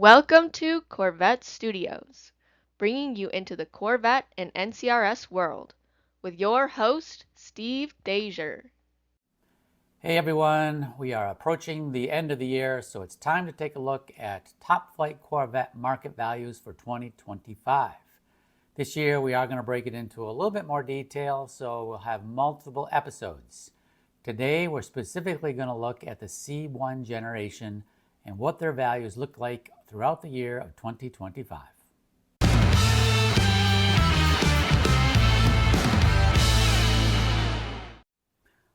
Welcome to Corvette Studios, bringing you into the Corvette and NCRS world, with your host, Steve Dejer. Hey everyone, we are approaching the end of the year, so it's time to take a look at top flight Corvette market values for 2025. This year we are going to break it into a little bit more detail, so we'll have multiple episodes. Today we're specifically going to look at the C1 generation and what their values look like throughout the year of 2025.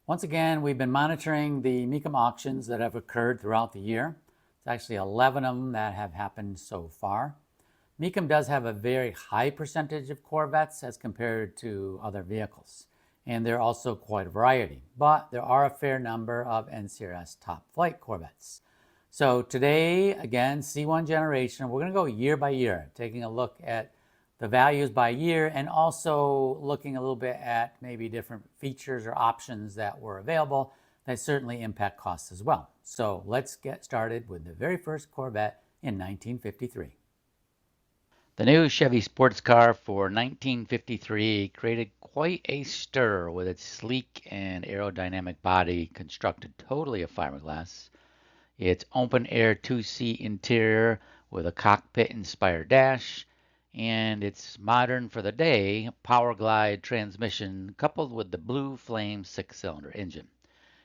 Once again, we've been monitoring the Mecum auctions that have occurred throughout the year. It's actually 11 of them that have happened so far. Mecum does have a very high percentage of Corvettes as compared to other vehicles, and they're also quite a variety, but there are a fair number of NCRS top flight Corvettes. So today, again, C1 generation, we're going to go year by year, taking a look at the values by year and also looking a little bit at maybe different features or options that were available that certainly impact costs as well. So let's get started with the very first Corvette in 1953. The new Chevy sports car for 1953 created quite a stir with its sleek and aerodynamic body constructed totally of fiberglass, its open-air two-seat interior with a cockpit-inspired dash, and its modern for the day Power Glide transmission coupled with the Blue Flame six-cylinder engine.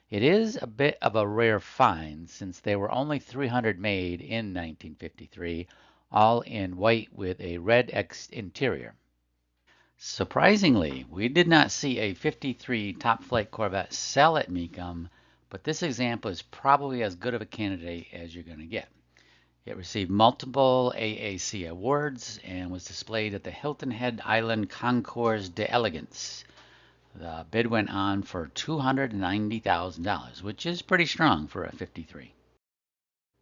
It is a bit of a rare find since there were only 300 made in 1953, all in white with a red X interior. Surprisingly, we did not see a 53 Top Flight Corvette sell at Mecum, but this example is probably as good of a candidate as you're going to get. It received multiple AAC awards and was displayed at the Hilton Head Island Concours d'Elegance. The bid went on for $290,000, which is pretty strong for a 53.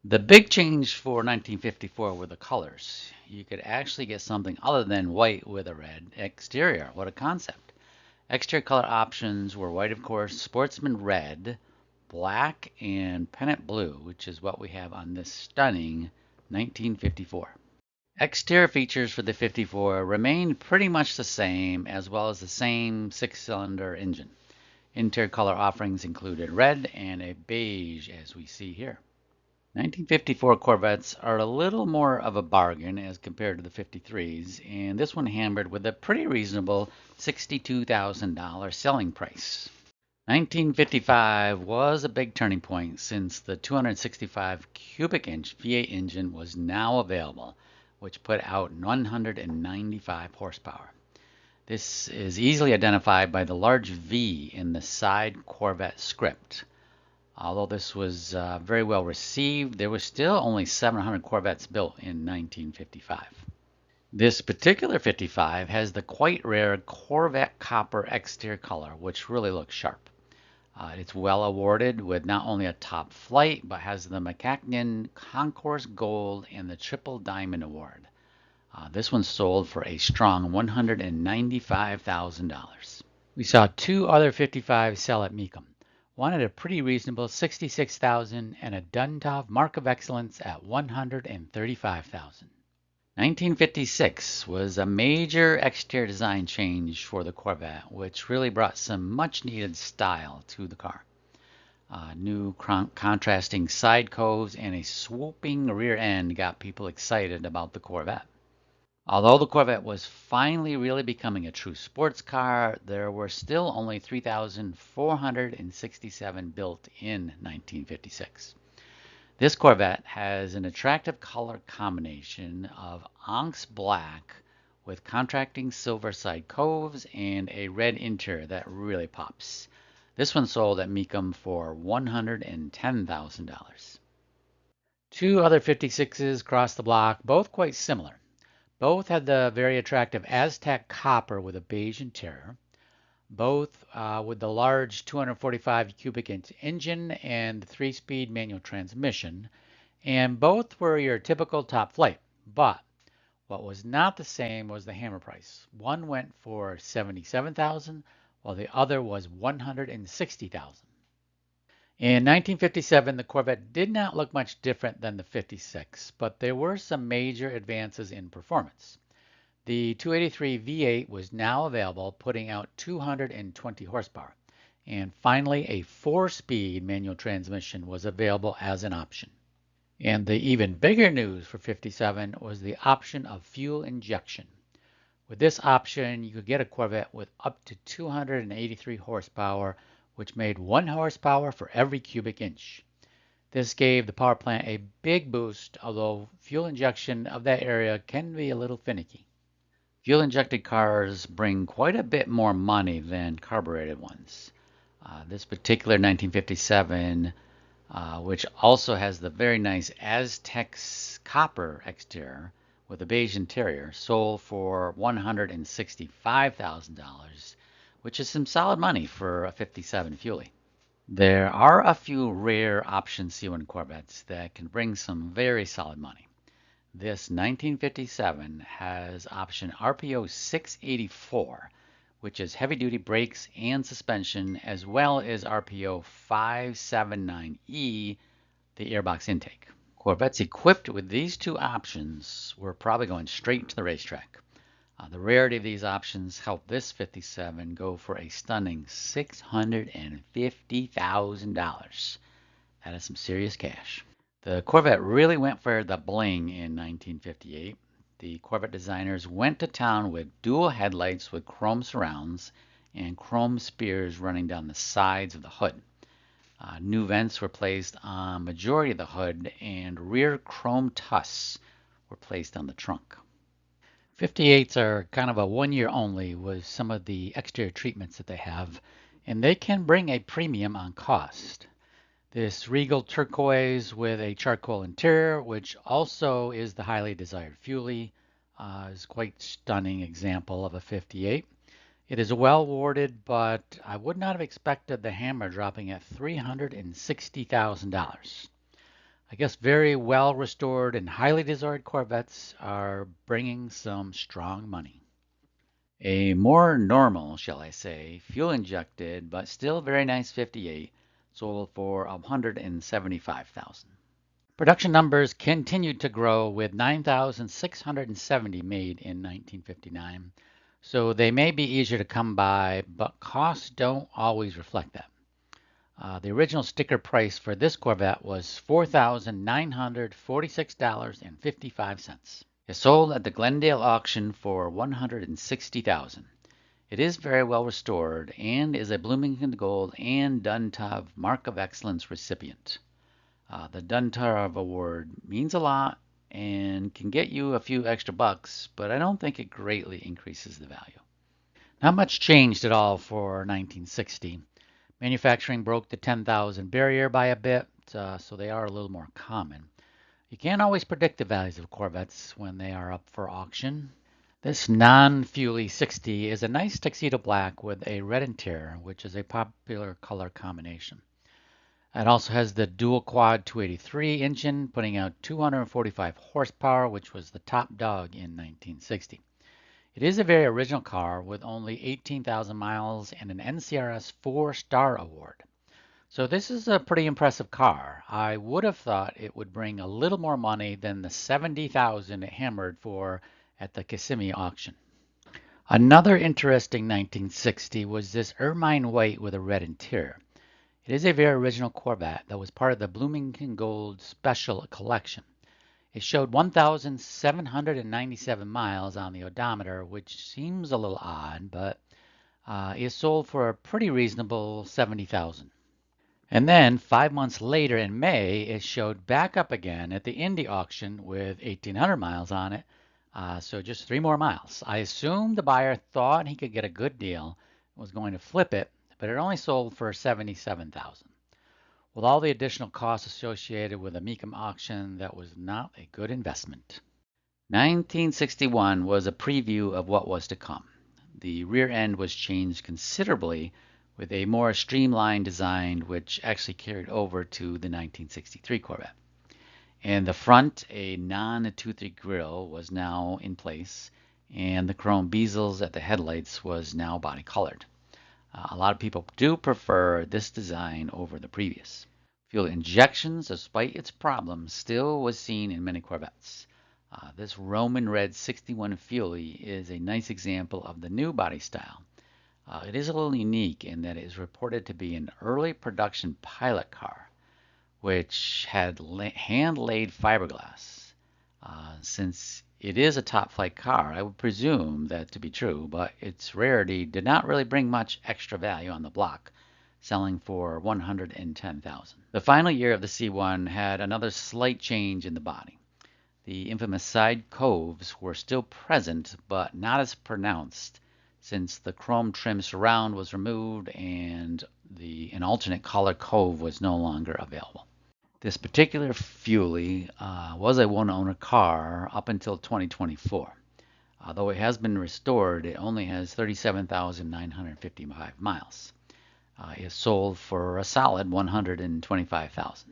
The big change for 1954 were the colors. You could actually get something other than white with a red exterior. What a concept. Exterior color options were white, of course, sportsman red, black, and pennant blue, which is what we have on this stunning 1954. Exterior features for the 54 remained pretty much the same, as well as the same six-cylinder engine. Interior color offerings included red and a beige, as we see here. 1954 Corvettes are a little more of a bargain as compared to the 53s, and this one hammered with a pretty reasonable $62,000 selling price. 1955 was a big turning point since the 265 cubic inch V8 engine was now available, which put out 195 horsepower. This is easily identified by the large V in the side Corvette script. Although this was very well received, there were still only 700 Corvettes built in 1955. This particular 55 has the quite rare Corvette copper exterior color, which really looks sharp. It's well awarded with not only a top flight, but has the McCacknian Concours Gold and the Triple Diamond Award. This one sold for a strong $195,000. We saw two other 55s sell at Mecum. One at a pretty reasonable $66,000 and a Duntov Mark of Excellence at $135,000. 1956 was a major exterior design change for the Corvette, which really brought some much needed style to the car. New contrasting side coves and a swooping rear end got people excited about the Corvette. Although the Corvette was finally really becoming a true sports car, there were still only 3,467 built in 1956. This Corvette has an attractive color combination of Onyx black with contrasting silver side coves and a red interior that really pops. This one sold at Mecum for $110,000. Two other 56s crossed the block, both quite similar. Both had the very attractive Aztec copper with a beige interior. Both with the large 245 cubic inch engine and 3-speed manual transmission. And both were your typical top flight. But what was not the same was the hammer price. One went for $77,000 while the other was $160,000. In 1957, the Corvette did not look much different than the 56, but there were some major advances in performance. The 283 V8 was now available, putting out 220 horsepower. And finally, a 4-speed manual transmission was available as an option. And the even bigger news for 57 was the option of fuel injection. With this option, you could get a Corvette with up to 283 horsepower, which made 1 horsepower for every cubic inch. This gave the power plant a big boost, although fuel injection of that area can be a little finicky. Fuel-injected cars bring quite a bit more money than carbureted ones. This particular 1957, which also has the very nice Aztec copper exterior with a beige interior, sold for $165,000, which is some solid money for a 57 Fuelie. There are a few rare option C1 Corvettes that can bring some very solid money. This 1957 has option RPO 684, which is heavy-duty brakes and suspension, as well as RPO 579E, the airbox intake. Corvettes equipped with these two options were probably going straight to the racetrack. The rarity of these options helped this 57 go for a stunning $650,000. That is some serious cash. The Corvette really went for the bling in 1958. The Corvette designers went to town with dual headlights with chrome surrounds and chrome spears running down the sides of the hood. New vents were placed on majority of the hood, and rear chrome tusks were placed on the trunk. 58s are kind of a 1 year only with some of the exterior treatments that they have, and they can bring a premium on cost. This regal turquoise with a charcoal interior, which also is the highly desired Fuelie, is quite stunning example of a 58. It is well awarded, but I would not have expected the hammer dropping at $360,000. I guess very well restored and highly desired Corvettes are bringing some strong money. A more normal, shall I say, fuel injected but still very nice 58 sold for $175,000. Production numbers continued to grow with 9,670 made in 1959, so they may be easier to come by, but costs don't always reflect that. The original sticker price for this Corvette was $4,946.55. It sold at the Glendale auction for $160,000. It is very well restored and is a Bloomington Gold and Duntov Mark of Excellence recipient. The Duntov Award means a lot and can get you a few extra bucks, but I don't think it greatly increases the value. Not much changed at all for 1960. Manufacturing broke the 10,000 barrier by a bit, so they are a little more common. You can't always predict the values of Corvettes when they are up for auction. This non-Fuelie 60 is a nice tuxedo black with a red interior, which is a popular color combination. It also has the dual quad 283 engine, putting out 245 horsepower, which was the top dog in 1960. It is a very original car with only 18,000 miles and an NCRS 4-star award. So this is a pretty impressive car. I would have thought it would bring a little more money than the $70,000 it hammered for at the Kissimmee auction. Another interesting 1960 was this ermine white with a red interior. It is a very original Corvette that was part of the Bloomington Gold Special Collection. It showed 1,797 miles on the odometer, which seems a little odd, but is sold for a pretty reasonable $70,000. And then 5 months later in May, it showed back up again at the Indy auction with 1,800 miles on it. So just 3 more miles. I assume the buyer thought he could get a good deal, was going to flip it, but it only sold for $77,000. With all the additional costs associated with the Mecum auction, that was not a good investment. 1961 was a preview of what was to come. The rear end was changed considerably with a more streamlined design, which actually carried over to the 1963 Corvette. And the front, a non-toothy grille, was now in place, and the chrome bezels at the headlights was now body colored. A lot of people do prefer this design over the previous. Fuel injections, despite its problems, still was seen in many Corvettes. This Roman red 61 Fuelie is a nice example of the new body style. It is a little unique in that it is reported to be an early production pilot car, which had hand-laid fiberglass. Since it is a top flight car, I would presume that to be true, but its rarity did not really bring much extra value on the block, selling for $110,000. The final year of the C1 had another slight change in the body. The infamous side coves were still present, but not as pronounced, since the chrome trim surround was removed and an alternate color cove was no longer available. This particular Fuelie was a one-owner car up until 2024. Although it has been restored, it only has 37,955 miles. It sold for a solid $125,000.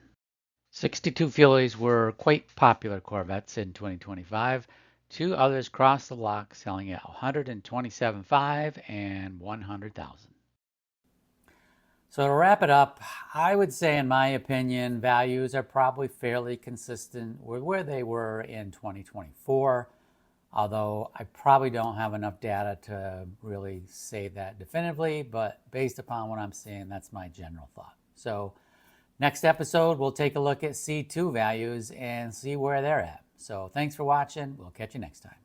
62 Fuelies were quite popular Corvettes in 2025. Two others crossed the block, selling at $127,500 and $100,000. So to wrap it up, I would say, in my opinion, values are probably fairly consistent with where they were in 2024, although I probably don't have enough data to really say that definitively, but based upon what I'm seeing, that's my general thought. So next episode, we'll take a look at C2 values and see where they're at. So thanks for watching. We'll catch you next time.